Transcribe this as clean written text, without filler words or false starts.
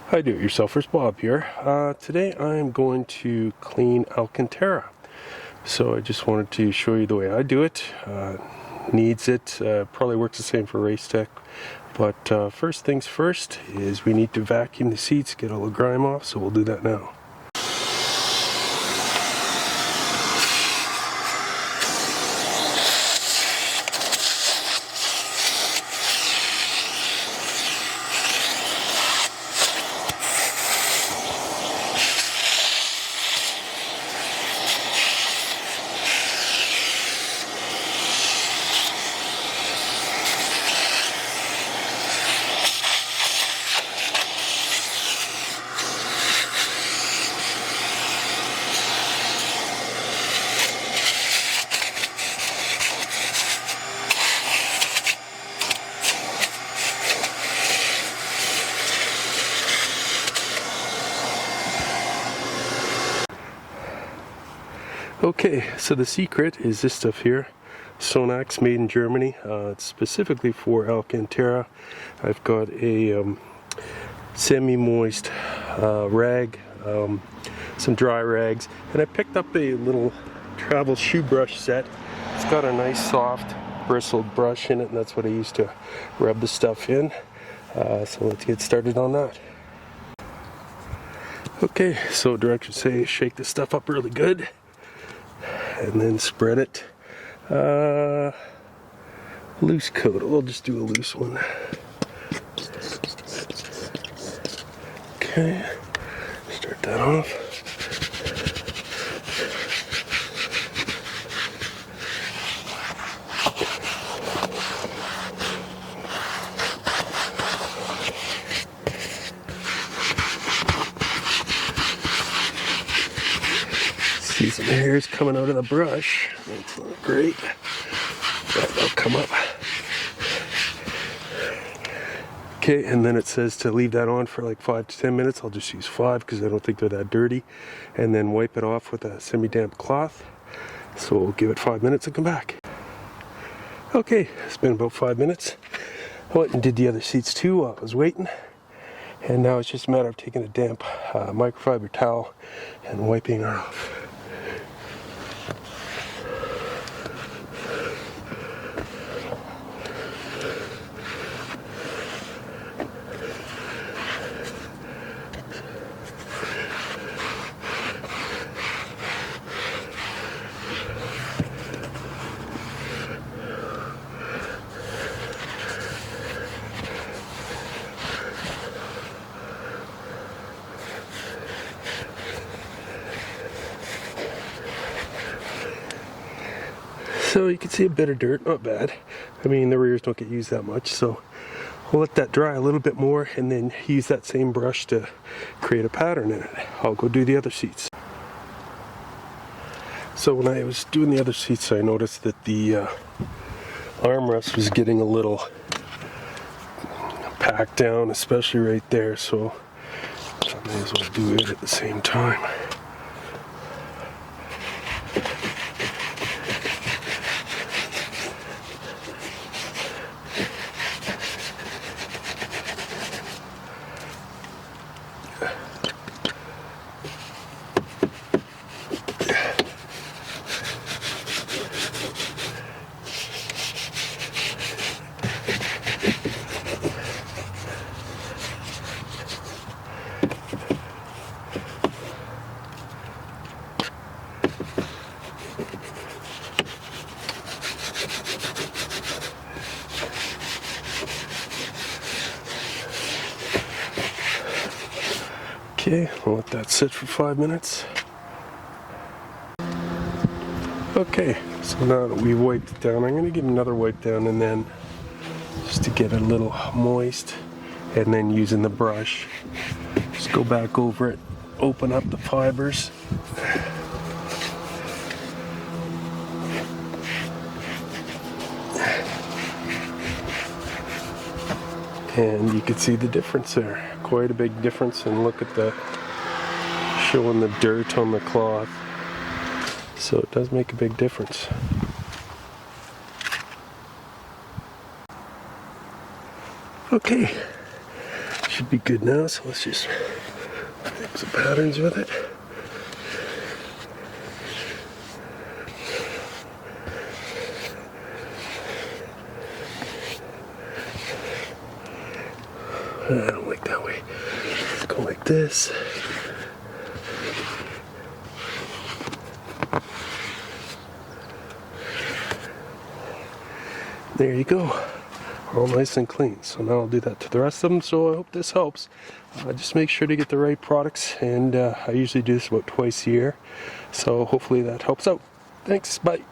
Hi, do-it-yourselfers, Bob here. Today I'm going to clean Alcantara. So I just wanted to show you the way I do it. Needs it, probably works the same for race tech. But first things first is we need to vacuum the seats, get all the grime off, so we'll do that now. Okay, so the secret is this stuff here. Sonax, made in Germany. It's specifically for Alcantara. I've got a semi-moist rag, some dry rags, and I picked up a little travel shoe brush set. It's got a nice soft bristled brush in it, and that's what I use to rub the stuff in. So let's get started on that. Okay, so directions say shake this stuff up really good and then spread it. Loose coat, we'll just do a loose one. Okay, start that off. See some hairs coming out of the brush. That's not great. But they'll come up. Okay, and then it says to leave that on for like 5 to 10 minutes. I'll just use 5 because I don't think they're that dirty. And then wipe it off with a semi-damp cloth. So we'll give it 5 minutes and come back. Okay, it's been about 5 minutes. I went and did the other seats too while I was waiting. And now it's just a matter of taking a damp microfiber towel and wiping her off. So you can see a bit of dirt, not bad. I mean, the rears don't get used that much, so we'll let that dry a little bit more and then use that same brush to create a pattern in it. I'll go do the other seats. So when I was doing the other seats, I noticed that the armrest was getting a little packed down, especially right there, so I may as well do it at the same time. Okay, I'll let that sit for 5 minutes. Okay, so now that we've wiped it down, I'm going to give another wipe down and then just to get it a little moist, and then using the brush, just go back over it, open up the fibers. And you can see the difference there, quite a big difference, and look at the showing the dirt on the cloth. So it does make a big difference. Okay, Should be good now, so let's just make some patterns with it. I don't like that way. Let's go like this. There you go. All nice and clean. So now I'll do that to the rest of them. So I hope this helps. Just make sure to get the right products, and I usually do this about twice a year. So hopefully that helps out. Thanks. Bye.